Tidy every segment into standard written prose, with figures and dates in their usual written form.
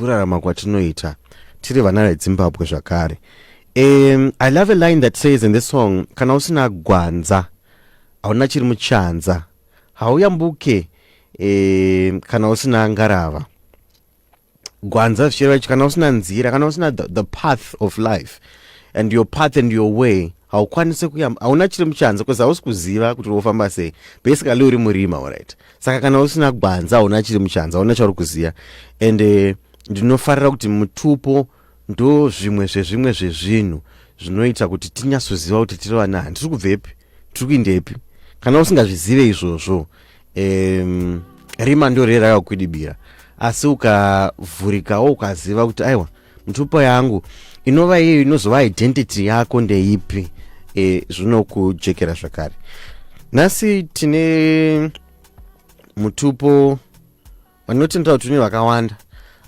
kurarama kwatinoita tiri vana veZimbabwe zvakare. I love a line that says in this song, kana usina gwanza hauna chiri muchanza, hauyambuke kana usina ngarava. Gwanza zvichireva kana usina nzira, kana usina the path of life and your path and your way, haukwanise kuyamba, hauna chiri muchanza because hausi kuziva kuti wofamba sei. Basically uri murima, alright. Saka kana usina gwanza hauna chiri muchanza, hauna chauri kuziya. And ndinofarira kuti mutupo ndo zvimwe zvezvinhu zvinoita kuti tinyasoziva kuti tiri vana tiri kubvepi, tiri kuindepi. Kana usingazvizive izvozvo, rima ndo rakakwidibira. Asi ukavhurikawo ukaziva kuti aiwa mutupo yangu inova iyo inozova identity yako ndeipi, zvinokujekera zvakare. Nhasi tine mutupo vanotenda kuti tune vakawanda,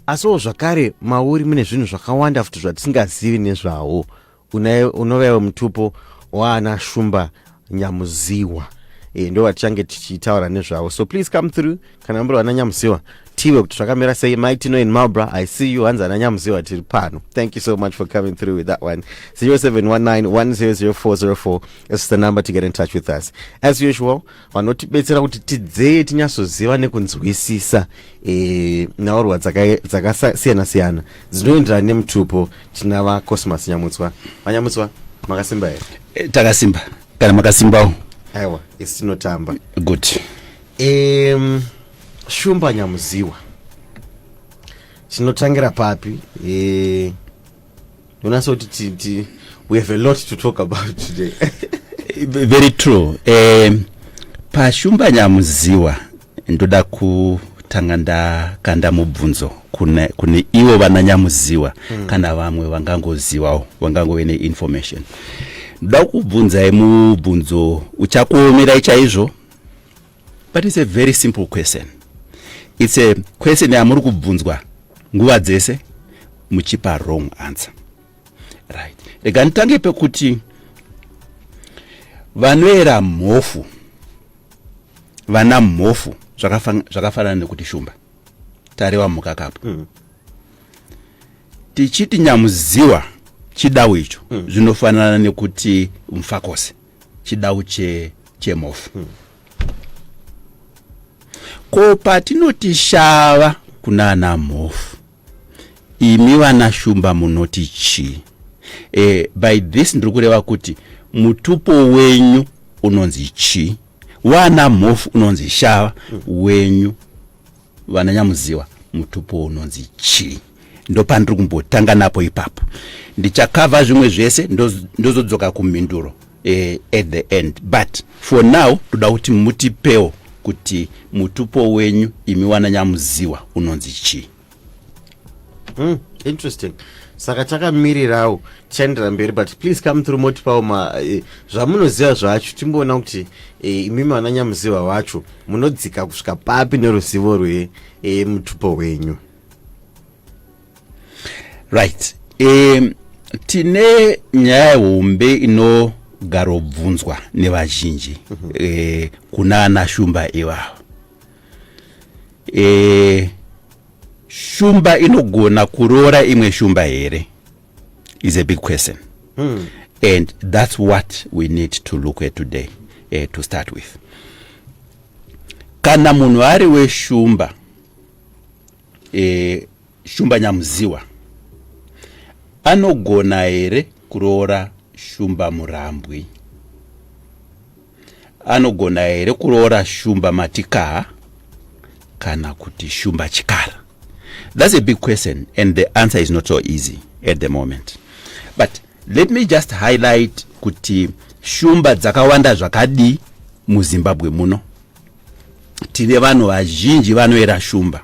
asiwo zvakare mauri mune zvinhu zvakawanda futi zvatisingazivi nezvawo. Unovaiwo mutupo waana Shumba Nyamuziwa, ndo vatichange tichitaura nezvawo. So please come through. Kana muri vana Nyamuziwa tiwe kuti zvakamira sei. Maitino in Marlborough, I see you. Hanzi ana Nyamuziwa tiri pano. Thank you so much for coming through with that one. 0719100404 is the number to get in touch with us. As usual, vanotibetsera kuti tidzeye tinyasoziva nekunzwisisa nhaurwa dzakasiyana-siyana dzinoenderana nemutupo. Tina vaCosmas Nyamutswa. Vanyamutswa, makasimba here? Takasimba. Kana makasimbawo? Aiwa, isi tinotamba. Good. Shumba Nyamuziwa tinotangira papi? Unaso kuti we have a lot to talk about today. Very true. Pashumba Nyamuziwa ndoda kutanga ndakanda mubvunzo kune ivo vana Nyamuziwa kana vamwe vangangozivawo, vangangove neinformation. Ndoda kubvunza mubvunzo uchakuomera chaizvo, but it's a very simple question. It's a question yamuri kubvunzwa nguva dzese muchipa wrong answer. Right. Rega nditange pekuti vanoera mhofu, vana mhofu zvakafanana nekuti shumba. Tareva mukakapo. Tichiti Nyamuziwa chidau icho zvinofanana nekuti mufakose chidau chemhofu. Ko patinoti shava kunana mhofu, imi vana shumba munoti chi? By this ndiri kureva kuti mutupo wenyu unonzi chi, wana mhofu unonzi shava, wenyu vana Nyamuziwa mutupo unonzi chi. Ndo pandiri kumbotanga napo ipapo. Ndichakava zvimwe zvese ndozodzoka kumhinduro at the end. But for now toda kuti mutipewo kuti mutupo wenyu imi wana Nyamuziwa unonzi chi. Interesting. Saka takamirirawo tichaendera mberi, but please come through motipawo zvamunoziva zvacho, timboona kuti imi vana Nyamuziwa vacho munodzika kusvika papi neruzivo mutupo wenyu. Right. Tine nyaya hombe inogara bvunzwa nevazhinji kuna ana shumba ivavo. Shumba inogona kuroora imwe shumba here is a big question. And that's what we need to look at today, to start with. Kana munhu ari weshumba, Shumba Nyamuziwa, anogona here kuroora shumba murambwi? Anogona here kuroora shumba matikaha kana kuti shumba chikara? That's a big question, and the answer is not so easy at the moment. But let me just highlight kuti shumba dzakawanda zvakadi muZimbabwe muno. Tine vanhu vazhinji vanoera shumba.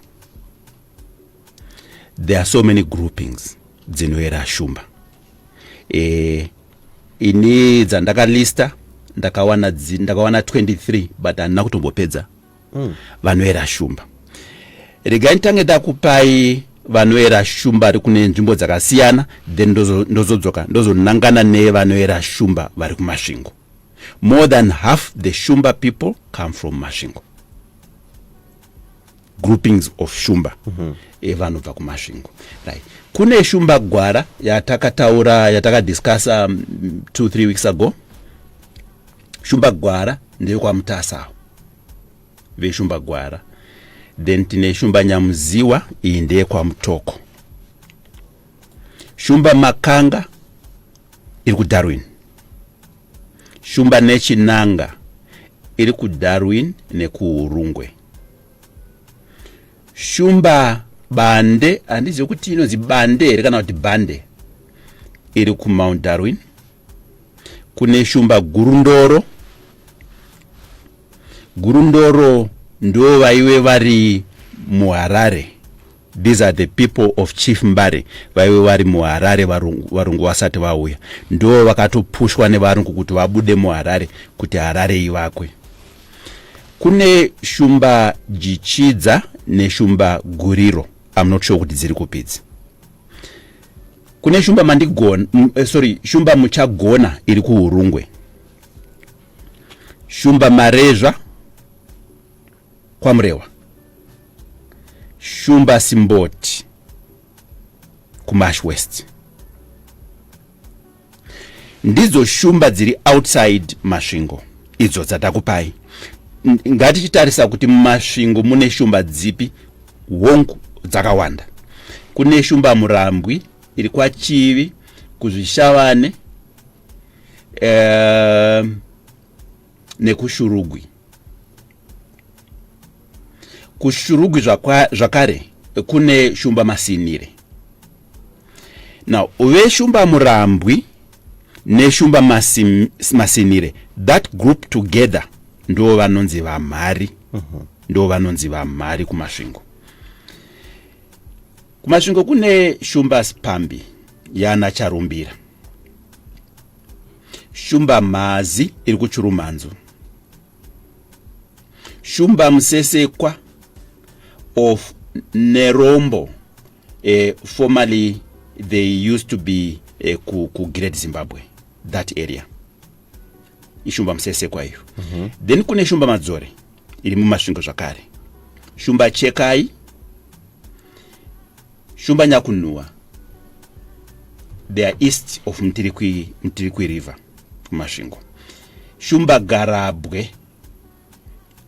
There are so many groupings dzinoera shumba. Ini dzandakalista ndakawana 23, but handina kutombopedza vanoera shumba. Regai nditange ndakupai vanoera shumba vari kune nzvimbo dzakasiyana, then ndozodzoka ndozonangana nevanoera shumba vari kumasvingo. More than half the shumba people come from masvingo. Groupings of shumba. vanobva kumasvingo. Right. Kune shumba gwara yatakadiscussa 2-3 weeks ago. Shumba gwara ndeyokwamutasawo veshumba gwara. Then tine shumba nyamuziwa, iyi ndeyekwamutoko. Shumba makanga iri kuDarwin. Shumba nechinanga iri kuDarwin nekuurungwe. Shumba bande, handizivi kuti inonzi bande here kana kuti bande, iri kuMount Darwin. Kune shumba gurundoro. Gurundoro ndo vaive vari muHarare. These are the people of Chief Mbare. Vaive vari muHarare varungu vasati vauya. Ndo vakatopushwa nevarungu kuti vabude muHarare kuti Harare ivakwe. Kune shumba jichidza neshumba guriro. I'm not sure kuti dziri kupidzi. Kune shumba shumba muchagona iri kuUrungwe. Shumba marezva kwaMurewa. Shumba simboti kuMash West. Ndidzo shumba dziri outside masvingo idzo dzatakupai. Ngatichitarisa kuti mumasvingo mune shumba dzipi, hongu dzakawanda. Kune shumba Murambwi iri kwaChivi, kuZvishavane, nekuShurugwi. KuShurugwi zvakare kune shumba Masinire. Now, veshumba Murambwi neshumba Masinire, that group together ndo vanonzi vamhari. Ndo vanonzi vamhari kumasvingo. Kumasvingo kune shumba Spambi yana Charumbira. Shumba Mazi iri kuChurumanzu. Shumba Musesekwa of Nerombo, formerly they used to be ku Great Zimbabwe, that area. Ishumba Musesekwa iyo. Then kune shumba Madzore iri mumasvingo zvakare. Shumba Chekai, shumba Nyakunua, they are east of Mtirikwi River kumasvingo. Shumba Garabwe,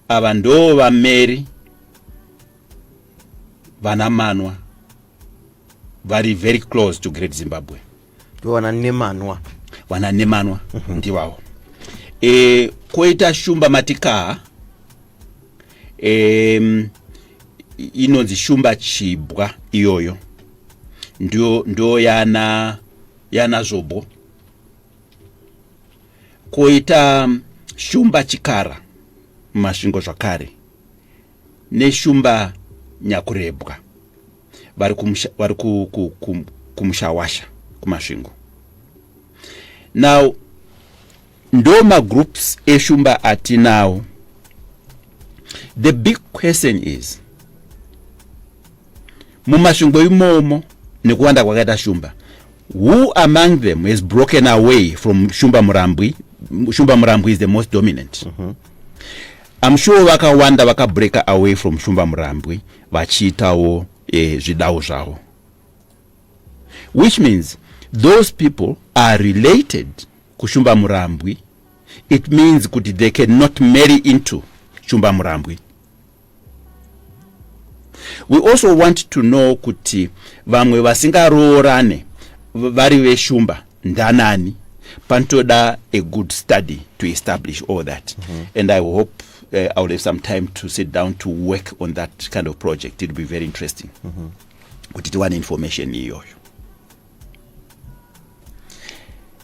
ava ndo vaMary vanamanwa vari very close to Great Zimbabwe. Vananemanwa ndivavo. Koita shumba Matikaha, inonzi shumba Chibwa iyoyo. Ndio yana Zobo. Koita shumba Chikara mumasvingo zvakare. Neshumba Nyakurebwa vari kumushawasha kumasvingo. Now, ndoma groups eshumba atinawo. The big question is, mumasvingo imomo nekuwanda kwakaita shumba, who among them has broken away from shumba Murambwi? Shumba Murambwi is the most dominant. I'm sure vakawanda vakabreak away from shumba Murambwi vachiitawo zvidau zvavo. Which means those people are related kushumba Murambwi. It means kuti they cannot marry into shumba Murambwi. We also want to know kuti vamwe vasingaroorane vari veshumba ndanani. Pantoda a good study to establish all that. And I hope I will have some time to sit down to work on that kind of project. It will be very interesting. Kuti tiwane information iyoyo.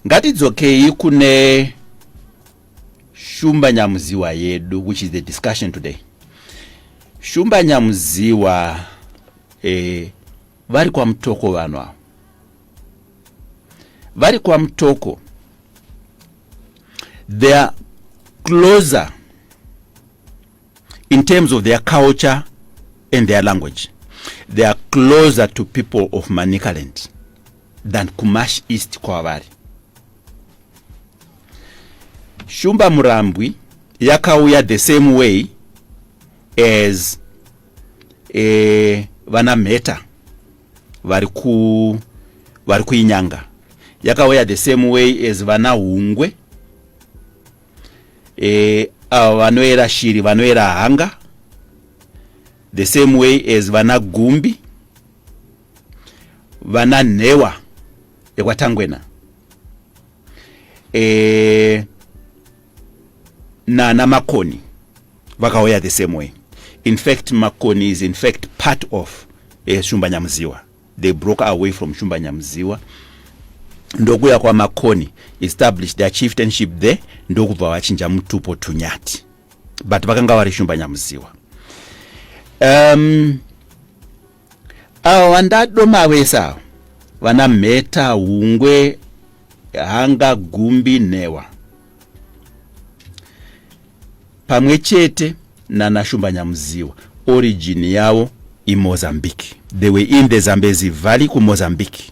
Ngatidzokei kune shumba Nyamuziwa yedu, which is the discussion today. Shumba Nyamuziwa vari kwa mtoko vanhu avo. Vari kwa mtoko, they are closer in terms of their culture and their language. They are closer to people of Manicaland than Kumash East kwavari. Shumba Murambwi yakauya the same way as Vanameta vari kuinyanga yakauya the same way as vana hungwe, avo vanoera shiri vanoera hanga, the same way as vana gumbi, vana nhewa ekwatangwena, nana makoni vakauya the same way. In fact, makoni is in fact part of Shumba Nyamziwa. They broke away from Shumba Nyamziwa. Ndokuya kwa makoni established their chieftainship there, ndokubva vachinja mutupo tunyati, but vakanga vari Shumba Nyamziwa. Avo vandadoma vese avo vana mheta, hungwe, hanga, gumbi, nhewa pamwe chete nana Shumba Nyamziwa, origin yavo iMozambique. They were in the Zambezi Valley ku Mozambique,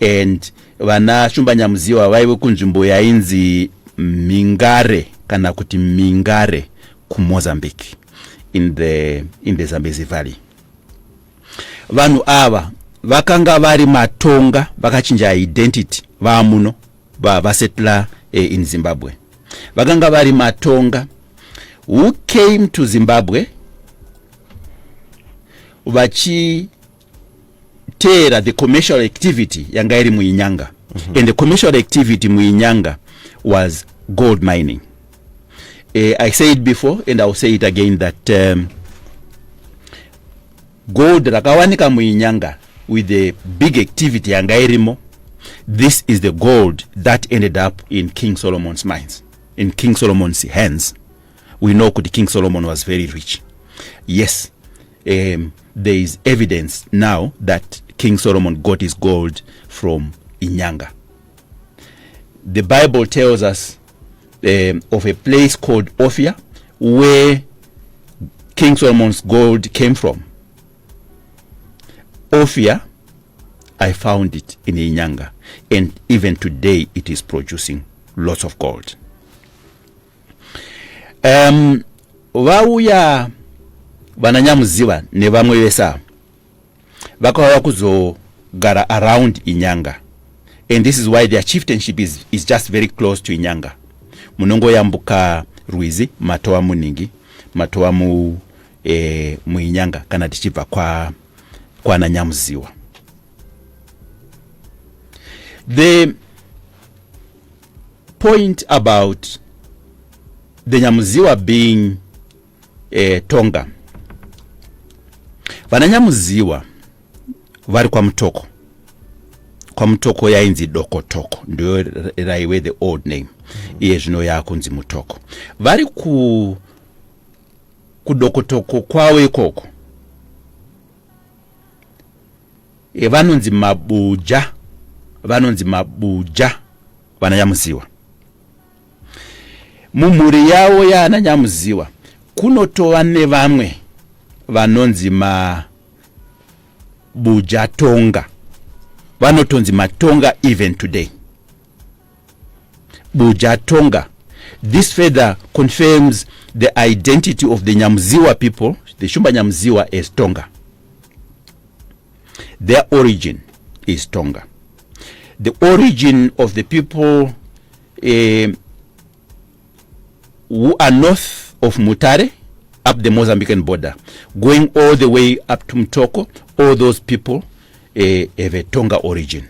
and vana Shumba Nyamziwa vaive kunzvimbo yainzi Mingare kana kuti Mingare ku Mozambique in the Zambezi Valley. Vanhu ava vakanga vari matonga, vakachinja identity vamuno vasetla in Zimbabwe. Vakanga vari matonga who came to Zimbabwe vachiteera the commercial activity yanga iri muinyanga. And the commercial activity muinyanga was gold mining. I said before and I'll say it again that gold rakawanika muinyanga with the big activity yanga irimo, this is the gold that ended up in King Solomon's mines, in King Solomon's hands. We know that King Solomon was very rich. Yes, there is evidence now that King Solomon got his gold from Inyanga. The Bible tells us of a place called Ophir where King Solomon's gold came from. Ophir, I found it in Inyanga, and even today it is producing lots of gold. Vauya vananyamuziva nevamwe vesa vakauya kuzogara around Inyanga, and this is why their chieftainship is just very close to Inyanga. Munongoyambuka Rwizi matowa muningi, matowa muinyanga kana tichibva kwa nanyamuziwa. The point about the Nyamuziwa being Tonga, vananyamuziwa vari kwa mutoko yainzi dokotoko, ndio raiwe the old name, iye zvino yakunzi mutoko. Vari kudokotoko kwawo ikoko vanonzi mabuja vananyamuziwa. Mumhuri yawo yananyamuziwa kunotova nevamwe vanonzi mabuja tonga, vanotonzi matonga even today. Buja tonga. This further confirms the identity of the Nyamuziwa people, the Shumba Nyamziwa, as Tonga. Their origin is Tonga. The origin of the people who are north of Mutare, up the Mozambican border, going all the way up to Mtoko, all those people have a Tonga origin.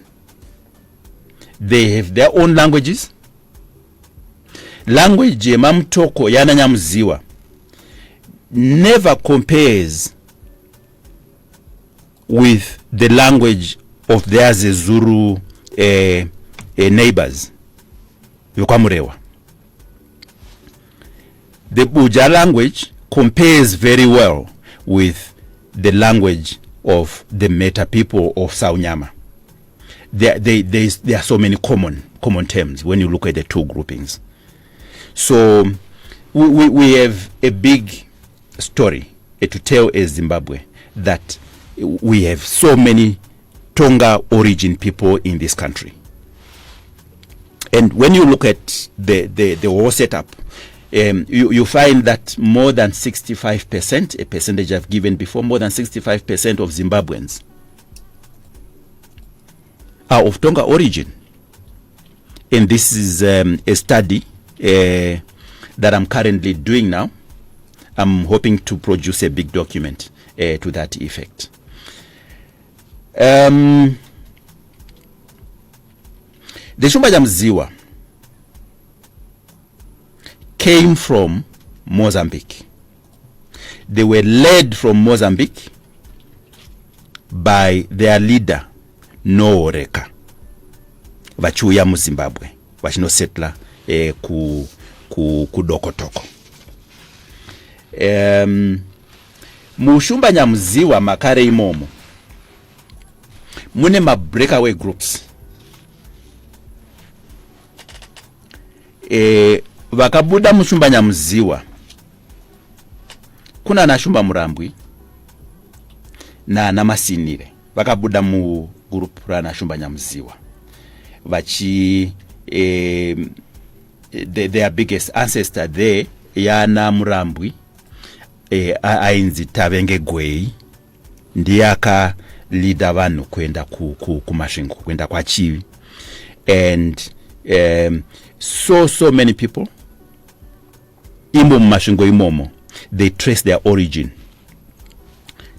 They have their own languages. Language ya Mtoko yana Nyamuziwa never compares with the language of their Zulu neighbors. Yokamurewa. The Buja language compares very well with the language of the Meta people of Saunyama. There are so many common terms when you look at the two groupings. So we have a big story to tell as Zimbabwe, that we have so many Tonga origin people in this country. And when you look at the whole setup, you find that more than 65%, a percentage I've given before, more than 65% of Zimbabweans are of Tonga origin. And this is a study that I'm currently doing now. I'm hoping to produce a big document to that effect. The Shumba Nyamziwa came from Mozambique. They were led from Mozambique by their leader Nooreka vachiuya mu Zimbabwe vachinosetla ku Dokotoko. Mu Shumba Nyamziwa makare imomo mune ma breakaway groups vakabuda mu Shumba Nyamziwa kuna na Shumba Murambwi na Masinire vakabuda mu group rana Shumba Nyamziwa vachi their biggest ancestor there yana Murambwi ainzi Tavenge Gwei ndiye aka leader vanhu kwenda kumasvingo kwenda kwachivi. And so many people imo mumasvingo imomo they trace their origin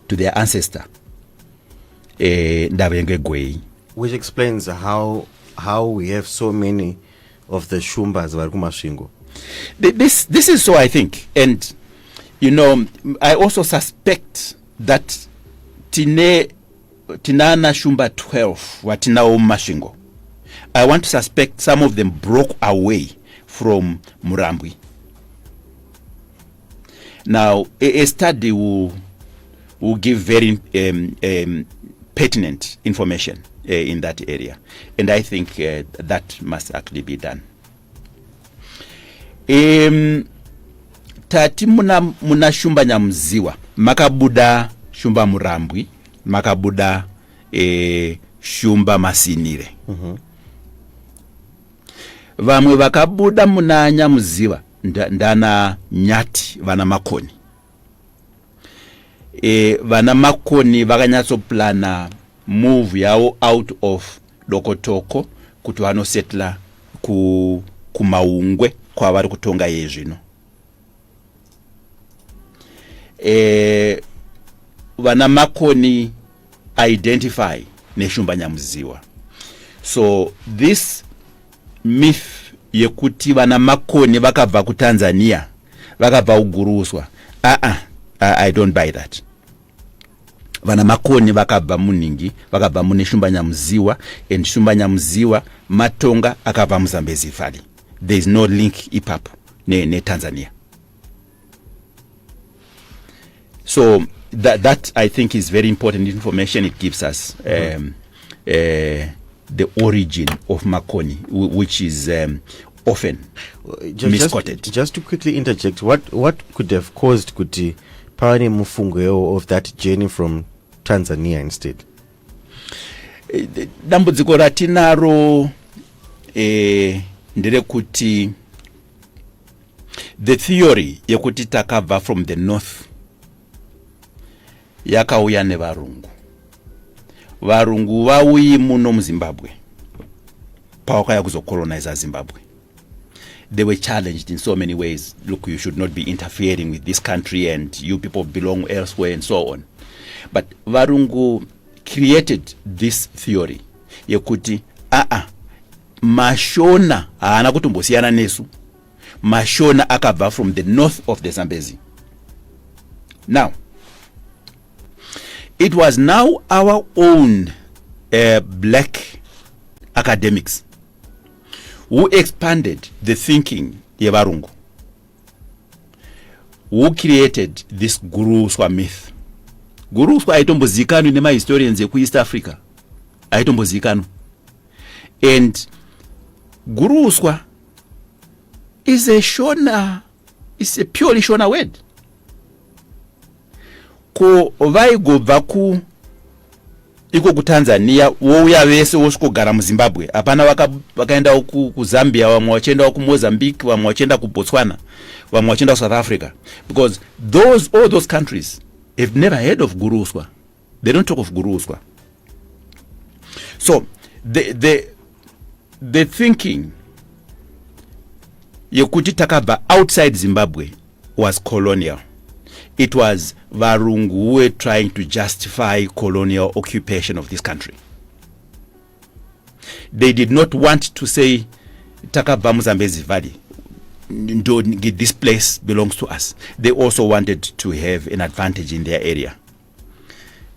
to their ancestor Ndavenge Gwei, which explains how we have so many of the Shumbas vari kumasvingo. This is so, I think. And you know, I also suspect that tinana Shumba 12 watinao masvingo. I want to suspect some of them broke away from Murambwi. Now, a study will give very pertinent information in that area, and I think that must actually be done. Tati muna Shumba Nyamziwa makabuda Shumba Murambwi makabuda Shumba Masinire. Vamwe vakabuda muna Nyamziwa ndana Nyati vana Makoni. Vana Makoni vakanyatso plana move yao out of Dokotoko kuti vanosetla kumaungwe kwa vari kutonga yezvino. Vana Makoni identify neShumba Nyamziwa. So this myth yekuti vana Makoni vakabva kuTanzania vakabva kuguruswa, I don't buy that. Vana Makoni vakabva muningi vakabva mune Shumba Nyamziwa, and Shumba Nyamziwa matonga akabva muZambezi Valley. There is no link ipapo ne Tanzania. So that I think is very important information. It gives us the origin of Makoni, which is often misquoted. Just to quickly interject, what could have caused kuti Pane Mufungo of that journey from Tanzania instead? Dambudziko ratinaro ndere kuti the theory yekuti takabva from the north yakauya nevarungu. Varungu vauyi muno muZimbabwe pawakaya kuzocolonize Zimbabwe. They were challenged in so many ways. Look, you should not be interfering with this country and you people belong elsewhere and so on. But Varungu created this theory yekuti Mashona haana kutombosiyana nesu. Mashona akabva from the north of the Zambezi. Now, it was now our own black academics who expanded the thinking yevarungu, who created this Guruswa myth. Guruswa aitombozikanwa nema historians yeku East Africa, aitombozikanwa. And Guruswa is a purely Shona word. Ko vaigobva iko kuTanzania wouya vese wosvikogara muZimbabwe. Hapana vakaenda kuZambia, vamwe vachienda kuMozambique, vamwe vachienda kuBotswana, vamwe vachienda South Africa, because all those countries have never heard of Guruswa. They don't talk of Guruswa. So the thinking yekuti takabva outside Zimbabwe was colonial. It was varungu who were trying to justify colonial occupation of this country. They did not want to say takabva Muzambezi Valley, this place belongs to us. They also wanted to have an advantage in their area.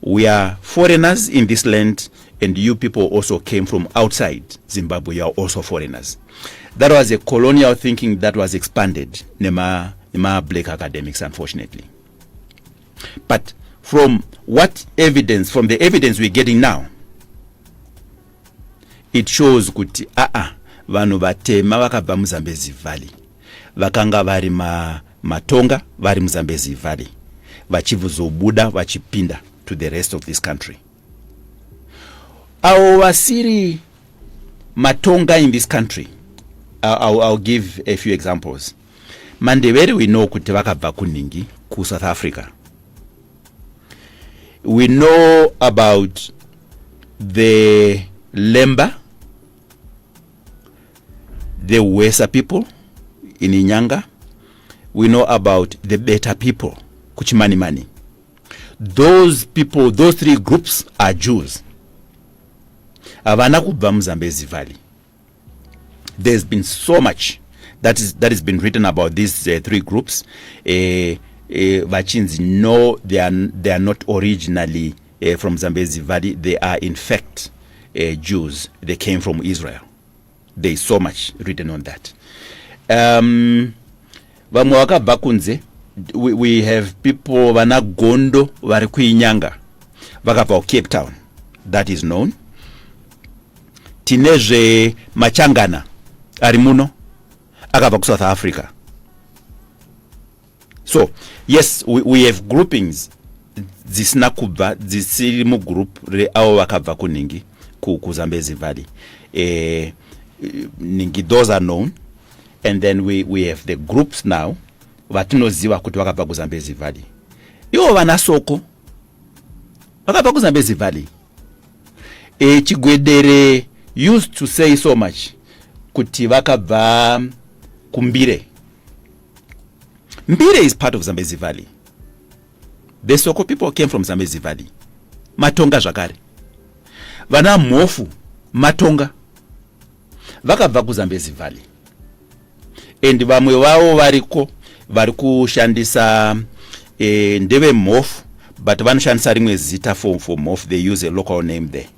We are foreigners in this land, and you people also came from outside Zimbabwe. You are also foreigners. That was a colonial thinking that was expanded nema black academics, unfortunately. But from the evidence we're getting now, it shows kuti vanhu vatema vakabva Muzambezi Valley vakanga vari matonga vari Muzambezi Valley vachizobuda vachipinda to the rest of this country. Avo vasiri matonga in this country, I'll give a few examples. Mandebele, we know kuti vakabva kuningi ku South Africa. We know about the Lemba, the Wesa people in Inyanga. We know about the Beta people, Kuchimanimani. Those people, those three groups are Jews. Avana kubva Muzambezi Valley. There's been so much that has been written about these three groups. Vachinzi, no, they are not originally from Zambezi Valley. They are in fact Jews. They came from Israel. There is so much written on that. Vamwaka bakunze, we have people vana gondo vari kuinyanga vakabva Cape Town, that is known. Tinezve machangana ari muno akabva South Africa. So yes, we have groupings dzisina kubva dzisiri mu group re avo vakabva kuningi ku Zambezi Valley. Ningi, those are known, and then we have the groups now vatinoziva kuti vakabva ku Zambezi Valley. Ivo vana soko vakabva ku Zambezi Valley. Chigwedere used to say so much kuti vakabva kumbire. Mbire is part of Zambezi Valley. The Soko people came from Zambezi Valley. Matonga zvakare. Vana Mofu, Matonga, vakabva ku Zambezi Valley. And vamwe vavo variko vari kushandisa ndeve Mofu, but vanoshandisa rimwe zita for Mofu. They use a local name there.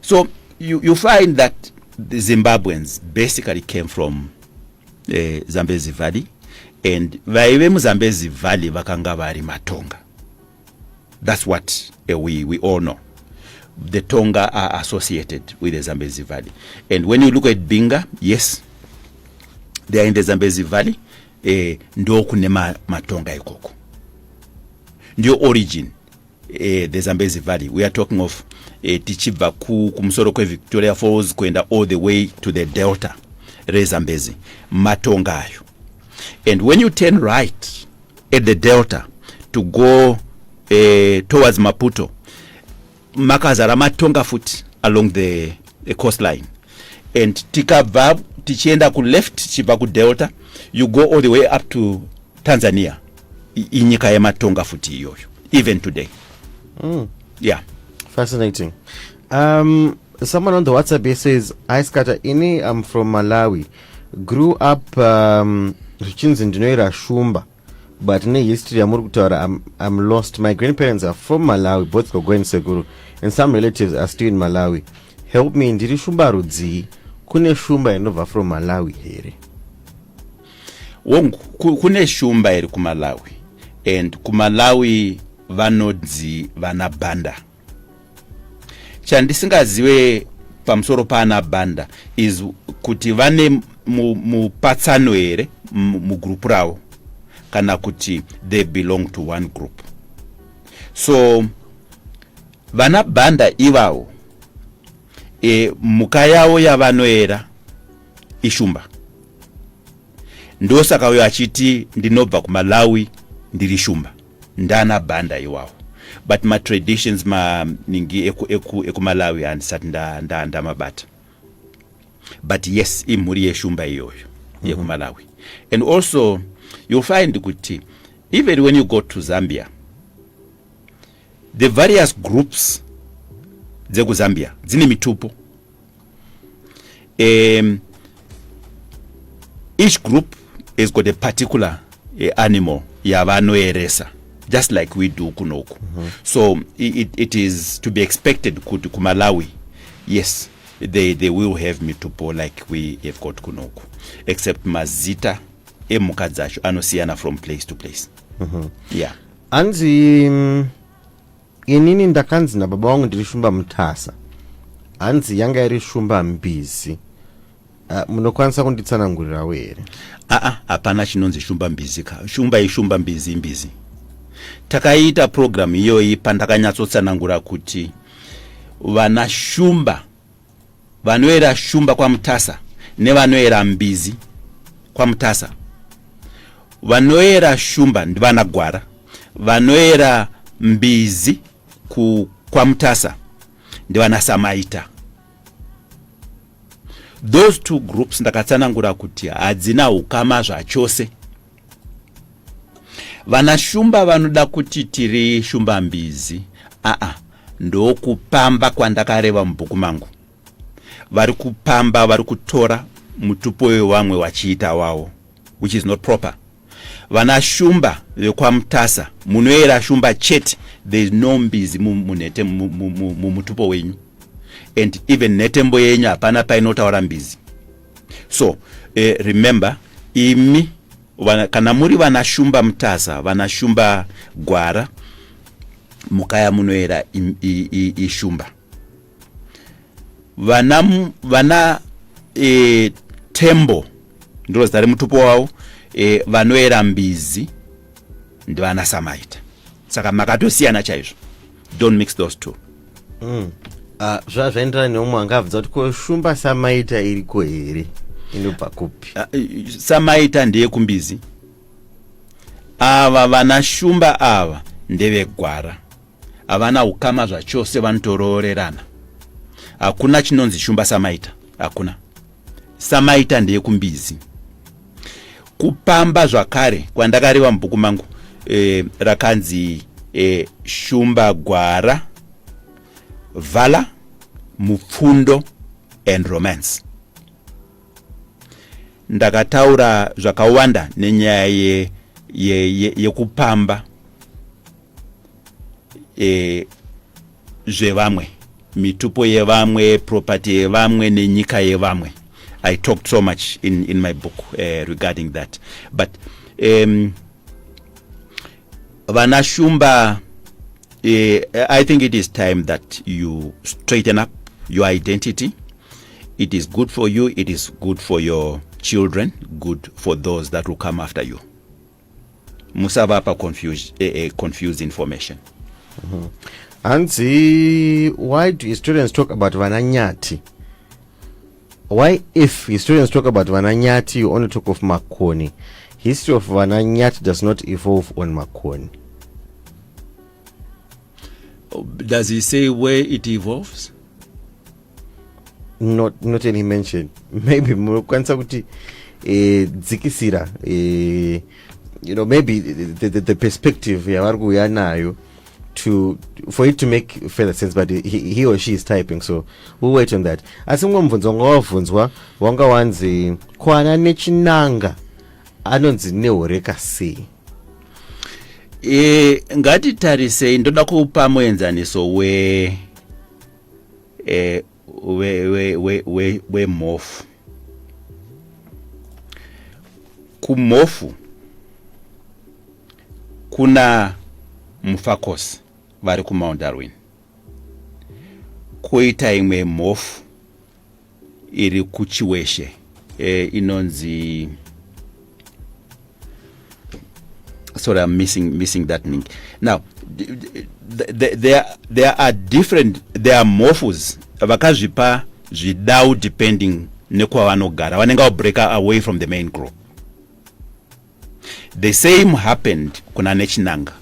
So you find that the Zimbabweans basically came from Zambezi Valley, and vaive Muzambezi Valley vakanga vari matonga. That's what we all know. The Tonga are associated with the Zambezi Valley. And when you look at Binga, yes, they are in the Zambezi Valley. Ndo kune matonga ikoko. Ndio origin the Zambezi Valley. We are talking of tichibva kumusoro kwe Victoria Falls kwenda all the way to the delta re Zambezi matonga ayo. And when you turn right at the delta to go towards Maputo, makazara matonga foot along the coastline. And tikabva tichienda ku left chiba ku delta, you go all the way up to Tanzania. Inyika ya matonga foot iyoyo even today. Yeah. Fascinating. Someone on the WhatsApp says, "Hi Skata Ini, I'm from Malawi. Grew up Richins Engineer Shumba, but in history I'm lost. My grandparents are from Malawi, both Kogwen Seguru, and some relatives are still in Malawi. Help me, ndiri Shumba Rudzi, kune Shumba enova from Malawi here." Kune Shumba eri ku Malawi, and ku Malawi vanodzi vana banda. Chandisingaziwe pamusoro pana banda is kuti vane mupatsano ere mu group ravo kana kuti they belong to one group. So vana banda ivavo muka yavo yavanoera ishumba. Ndosaka uyo achiti ndinobva ku Malawi ndiri shumba ndana banda iwavo. but ma-traditions ningi ekumalawi andisati ndamabata, but yes imhuri yeshumba iyoyo yekumalawi. And also you'll find kuti even when you go to Zambia, the various groups dzekuzambia dzine mitupo. Each group has got a particular animal yavanoeresa, just like we do kunoku. So it is to be expected kuti kumalawi, yes, they will have mitupo like we have got kunoku, except mazita emuka dzacho anosiyana from place to place. Yeah. Anzi inini ndakanzi nababa wangu ndirishumba mtasa, anzi yanga irishumba mbizi. Munokwanisa kunditsanangurirawo here? Hapana chinonzi shumba mbizi ka. Shumba ishumba mbizi. Takaita program iyoyi pandakanyatsotsanangura kuti vana shumba vanoera shumba kwa mtasa nevanoera mbizi kwa mtasa. Vanoera shumba ndivana gwara, vanoera mbizi kwa mtasa ndivana samaita. Those two groups ndakatsanangura kuti hadzina ukama zvachose. Vana shumba vanoda kuti tiri shumba mbizi, ndokupamba kwandakareva mubhuku mangu. Vari kupamba, vari kutora mutupo wevamwe vachiita wavo, which is not proper. Vana shumba vekwamutasa munoera shumba chete, there is no mbizi munete mumutupo wenyu, and even netembo yenyu hapana painotaura mbizi. So remember, imi kana muri vana shumba mutasa, vana shumba gwara, mukaya munoera ishumba. Vana tembo ndiro zitari mutupo wavo, vanoera mbizi ndivana samaita. Saka makatosiyana chaizvo. Don't mix those two. Zvaenderana neumwe angabvunza kuti ko shumba samaita iriko here inobva kupi? Samaita ndeye kumbizi. Ava vana shumba ava ndevegwara, havana ukama zvachose, vanotororerana. Hakuna chinonzi shumba samaita, hakuna. Samaita ndeye kumbizi. Kupamba zvakare kwandakareva mubhuku mangu rakanzi shumba gwara, vala, mupfundo and romance. Ndakataura zvakawanda nenyaya yekupamba zvevamwe, mitupo yevamwe, property yevamwe nenyika yevamwe. I talked so much in my book regarding that. But vana shumba, I think it is time that you straighten up your identity. It is good for you, it is good for your children, good for those that will come after you. Musavapa confused information. Anzi, why do historians talk about Vananyati? Why, if historians talk about Vananyati, you only talk of Makoni? History of Vananyati does not evolve on Makoni. Does he say where it evolves? Not any mention. Maybe mukwanisa kuti dzikisira, maybe the perspective yavari kuuya nayo for it to make further sense, but he or she is typing, so we'll wait on that. Asi mumwe mubvunzo wangavabvunzwa wanga wanzi kwana nechinanga anonzi nehoreka sei? Ngatitarisei, ndoda kupa muenzaniso wemhofu. Kumhofu kuna mufakosi vari kuMount Darwin, koita imwe mhofu iri kuchiweshe inonzi, sorry, I'm missing that link. Now there are different, there are morphs vakazvipa zvidau depending nekwavanogara, vanenge break away from the main group. The same happened kuna nechinanga.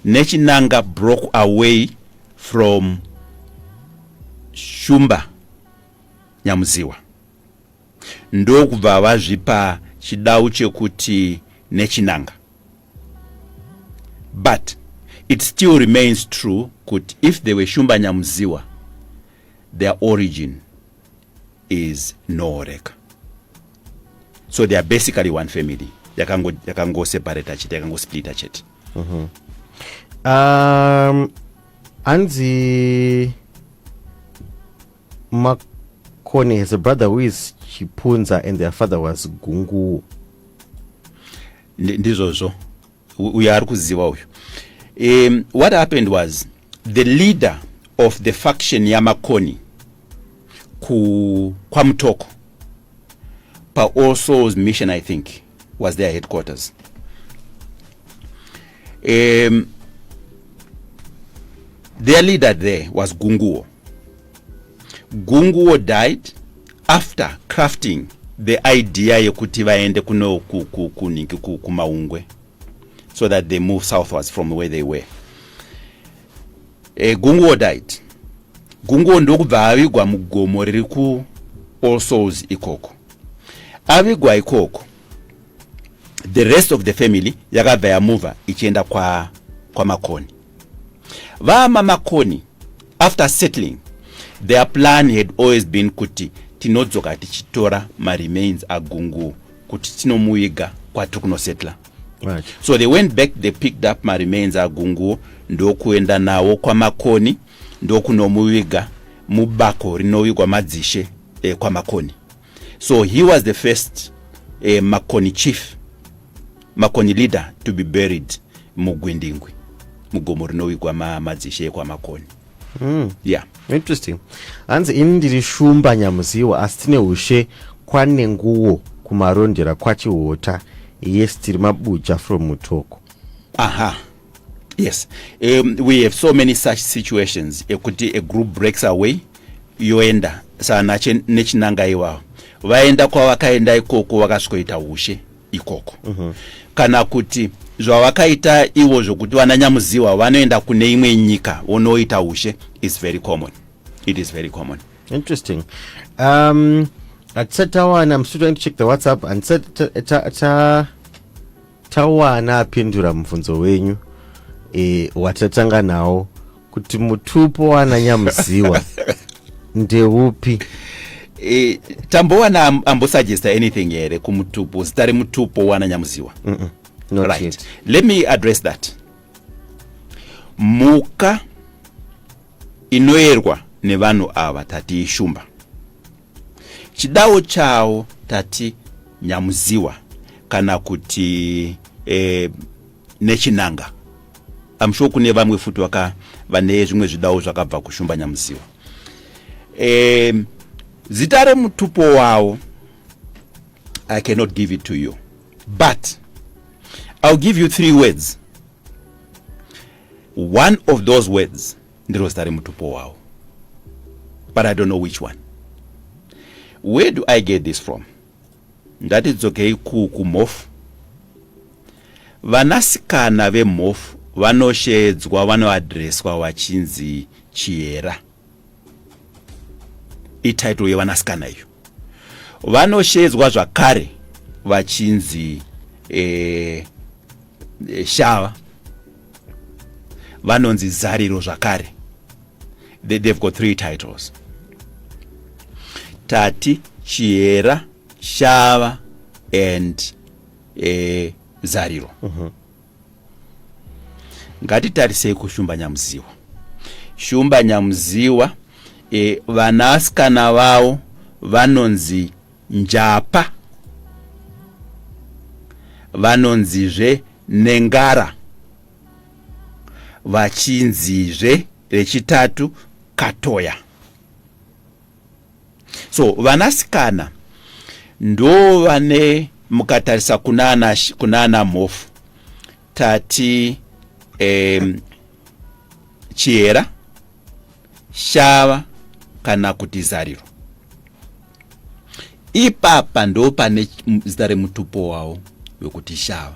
Nechinanga broke away from Shumba Nyamuziwa. Ndo kubva vazvipa chidau chekuti Nechinanga. But it still remains true kuti if they were Shumba Nyamuziwa, their origin is Noreka. So they are basically one family. Yakango separate chete, yakango split chete. Anzi Makone has a brother who is Chipunza and their father was Gungu. Ndizozo. We are kuziwa uyu. What happened was the leader of the faction Yamakoni kwa Mtoko pa Also's mission, I think, was their headquarters. Their leader there was Gunguo. Gunguo died after crafting the idea yokuti vaende kuno kumaungwe, so that they move southwards from where they were. Gunguo died. Gunguo ndokubva avigwa mugomo riri ku All Souls ikoko. Avigwa ikoko, the rest of the family yakabva yamuva ichienda kwa Makoni. Vama Makoni, after settling, their plan had always been kuti tinodzoka tichitora remains a Gunguo kuti tinomuiga kwatiri kunosetla. Right. So they went back, they picked up remains a Gunguo, ndokuenda nawo kwa Makoni, ndokunomuiga mubako rinowigwa madzishe kwa Makoni. So he was the first Makoni chief, Makoni leader to be buried mugwindingwi, mugomo rinowigwa madzishe kwa Makoni. Yeah. Interesting. Anzi indiri Shumba Nyamuziwa asitine ushe kwane Nguo kumarondera kwachiwota. Yes, tiri mabuja from Mutoko. Aha. Yes. We have so many such situations. A group breaks away, yoenda sana nechinanga iwao. Vaenda kwa wakaenda ikoko wakasikoita ushe ikoko. Kana kuti zvawakaita iwo zvokuti vananyamuziwa vanoenda kune imwe nyika vonoita ushe is very common. It is very common. Interesting. At Tawana, I'm still trying to check the WhatsApp and said Tawana apindura mfunzo wenyu watatanga nao kuti mutupo wananyamuziwa ndeupi. Tambowana ambosuggesta anything here kumutupo stari mutupo wananyamuziwa. Not right. Yet. Let me address that. Muka inoerwa nevanhu ava tati Shumba. Chidao chao tati Nyamuziwa kana kuti Nechinanga. I'm sure kune vamwe futi vane zvimwe zvidao zvakabva kuShumba Nyamuziwa. Zitare mutupo wao, I cannot give it to you, but I'll give you 3 words. One of those words ndiro zitare mutupo wao, but I don't know which one. Where do I get this from? That is okay. Kumofu vanasikana vemofu vanoshedzwa, vanoadreswa vachinzi Chiera. Ititle yevanasikana iyo. Vanoshedzwa zvakare vachinzi Shava. Vanonzi Zariro zvakare. They've got 3 titles. Tati, Chiera, Shava, and Zariro. Ngatitarisei kuShumba Nyamuziwa. Shumba Nyamuziwa vanasikana vavo vanonzi Njapa, vanonzizve Nengara, vachinzizve rechitatu Katoya. So vanasikana ndo vane mukatarisa kunana mofu tati Chiera, Shava kana kuti Zariro. Ipapa ndo pane zita remutupo wao wekuti Shava.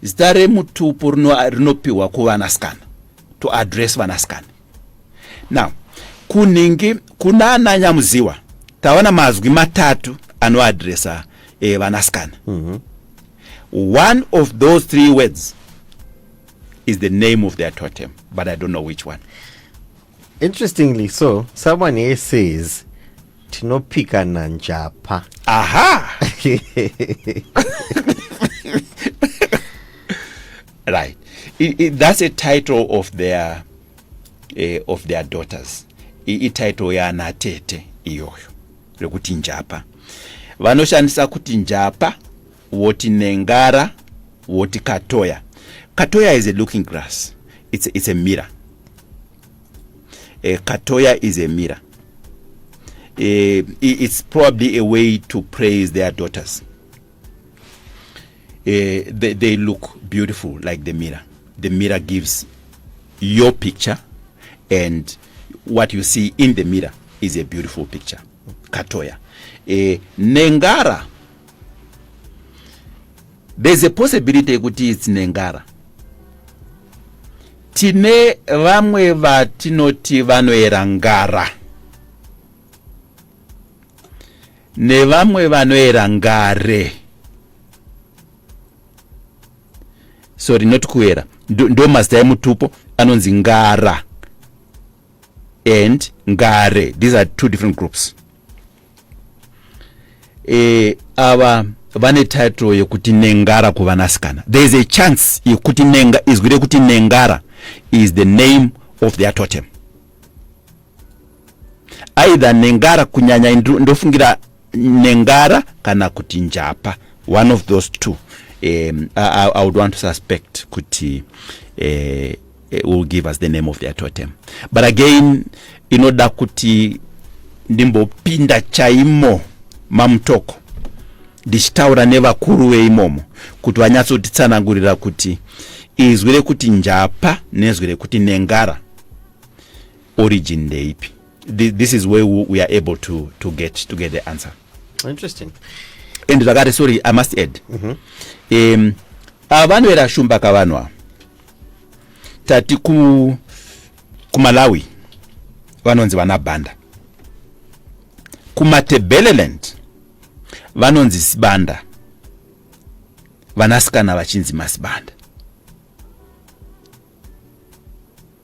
zita remutupo rinopiwa kuvanasikana to address vanasikana. Now kuningi kuna ananyamuziwa tawana mazwi matatu anoadressa vanasikana. One of those three words is the name of their totem, but I don't know which one. Interestingly, so someone here says tinopika nanjapa. Aha. Right. That's a title of their daughters. Title ya natete iyoyo rekuti njapa. Vanoshandisa kuti njapa, woti nengara, woti katoya. Katoya is a looking glass. It's a mirror. Katoya is a mirror. It's probably a way to praise their daughters. They look beautiful like the mirror. The mirror gives your picture, and what you see in the mirror is a beautiful picture. Katoya. Nengara. There's a possibility kuti it's nengara. Tine vamwe vatinoti vanoera ngara. Ne vamwe vanoera ngare. Sorry, not kuera. Ndo mazita emutupo anonzi ngara and ngare. These are two different groups. Ava vane title yokuti nengara kuvanasikana. There is a chance yokuti nenga is good kuti nengara is the name of their totem. Either nengara kunyanya ndofungira nengara kana kuti njapa. One of those two. I would want to suspect kuti will give us the name of their totem. But again, inoda kuti ndimbo pinda chaimo mamutoko ndichitaura nevakuru veimomo kuti vanyatsotitsanangurira kuti izwi rekuti njapa nezwi rekuti nengara origin ndeipi. This is where we are able to get the answer. Interesting. And zvakare, sorry, I must add. Vanhu verashumba kavanwa tati kumalawi vanonzi vanabhanda, kumatebeleland vanonzi sibanda, vanasikana vachinzi masibanda.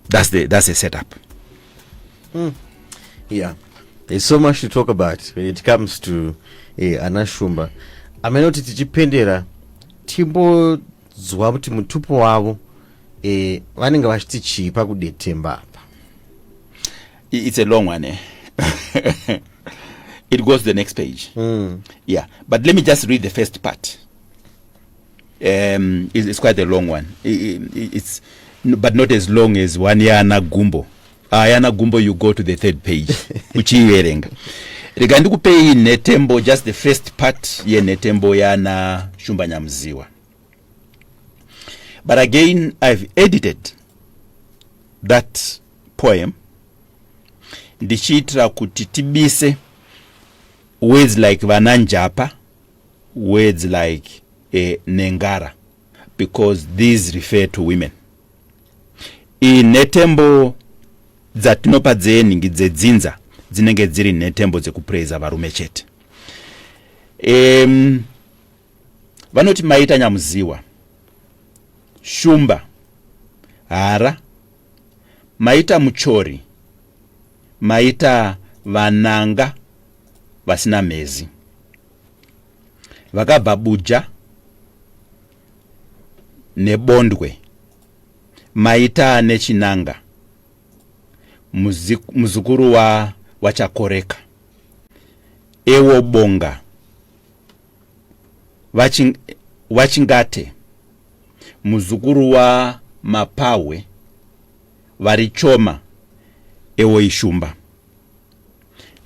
That's the setup. Yeah, there's so much to talk about when it comes to anashumba. Amenoti tichipendera timbozwa kuti mutupo wavo vanenge vachiti chii pakudetemba apa. It's a long one. It goes to the next page. Yeah, but let me just read the first part. It's quite a long one. It's but not as long as one yana gumbo. Yana gumbo, you go to the third page. Uchiyerenga. Rega ndikupe netembo, just the first part ye netembo yana shumba nyamziwa. But again, I've edited that poem ndichitra kuti tibise words like vananjapa, words like nengara, because these refer to women. Netembo dzatinopa dzeningi dzedzinza dzinenge dziri netembo dzekupraisa varume chete. Vanoti maita nyamuziwa, shumba, hara, maita muchori, maita vananga vasina mezi, vakabva buja nebondwe, maita nechinanga, muzukuru wachakoreka, ewo bonga, wachingate, muzukuru wa mapawe, varichoma, ewo ishumba.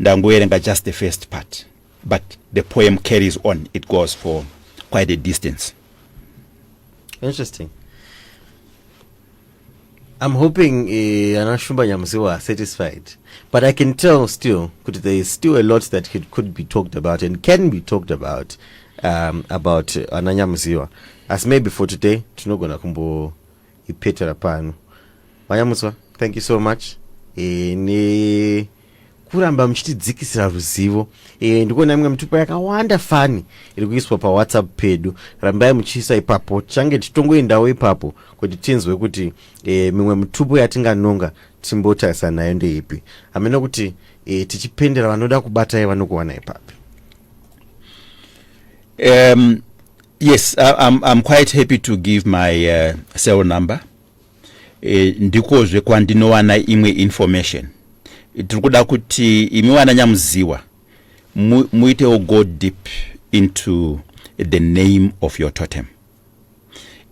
Ndangoerenga just the first part, but the poem carries on. It goes for quite a distance. Interesting. I'm hoping Anashumba Nyamziwa are satisfied, but I can tell still there is still a lot that could be talked about and can be talked about about ananyamziwa, as maybe for today tinogona kumbo ipetera pano. Manyamutswa, thank you so much. Ne kuramba muchitidzikisira ruzivo. Ndikuona imwe mitupo yakawanda fani iri kuiswa pa WhatsApp pedu. Rambai muchiisa ipapo, change titongoendawo ipapo kuti tinzwe kuti mimwe mitupo yatinganonga timbotarisa nayo ndeipi. Amena kuti tichipendera vanoda kubata vanokuwana ipapi. Yes, I'm quite happy to give my cell number. Ndikozve kwandinowana imwe information. Tirikuda kuti imiwana nyamuziwa muitewo go deep into the name of your totem.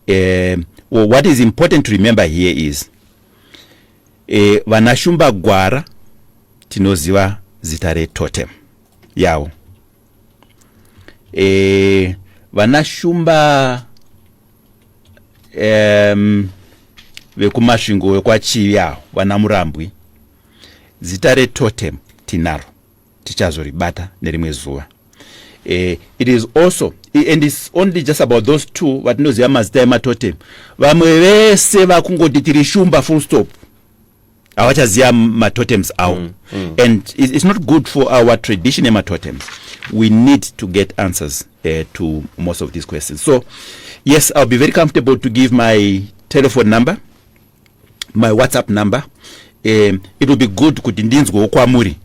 Well, what is important to remember here is vanashumba gwara tinoziva zita retotem yawo. Vanashumba vekumasvingo wekwachivi yawo vanamurambwi zita retotem tinaro, tichazoribata nerimwe zuva. It is also, and it's only just about those two vatinoziva mazita ematotem. Vamwe vese vakungoti tiri shumba full stop, avachaziva matotems awo. And it's not good for our tradition ematotems. We need to get answers to most of these questions. So yes, I'll be very comfortable to give my telephone number, my WhatsApp number. It will be good kuti ndinzwewo kwamuri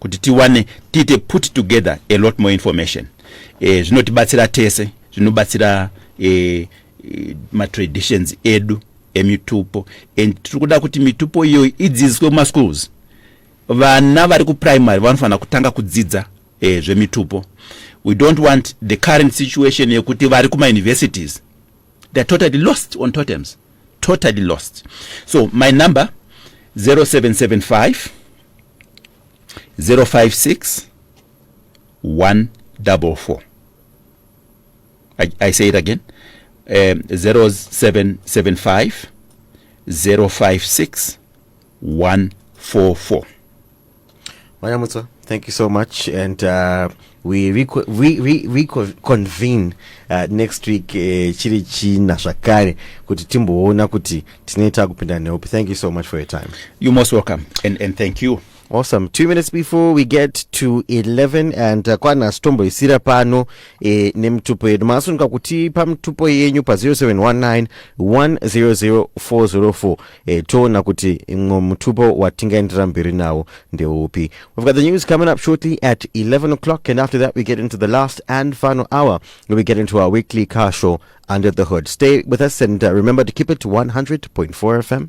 kuti tiwane tite put together a lot more information. Zvinotibatsira tese, zvinobatsira ma traditions edu emitupo, and tirikuda kuti mitupo iyo idzidziswe kuma schools. Vana vari ku primary vanofana kutanga kudzidza zvemitupo. We don't want the current situation yekuti vari kuma universities they're totally lost on totems, totally lost. So my number 0775 056 144. I say it again. 0775 056 144. Manyamutswa, thank you so much, and we reconvene next week chiri china zvakare kuti timboona kuti tinoita kupinda neopi. Thank you so much for your time. You're most welcome, and thank you. Awesome. 2 minutes before we get to 11, and kwana stombo isira pano nemtupo yedu masunga kuti pamtupo yenyu pa 0719 100404 tona kuti imwe mtupo watingaendera mberi nawo ndeupi. We've got the news coming up shortly at 11 o'clock, and after that we get into the last and final hour where we get into our weekly car show Under the Hood. Stay with us, and remember to keep it to 100.4 FM.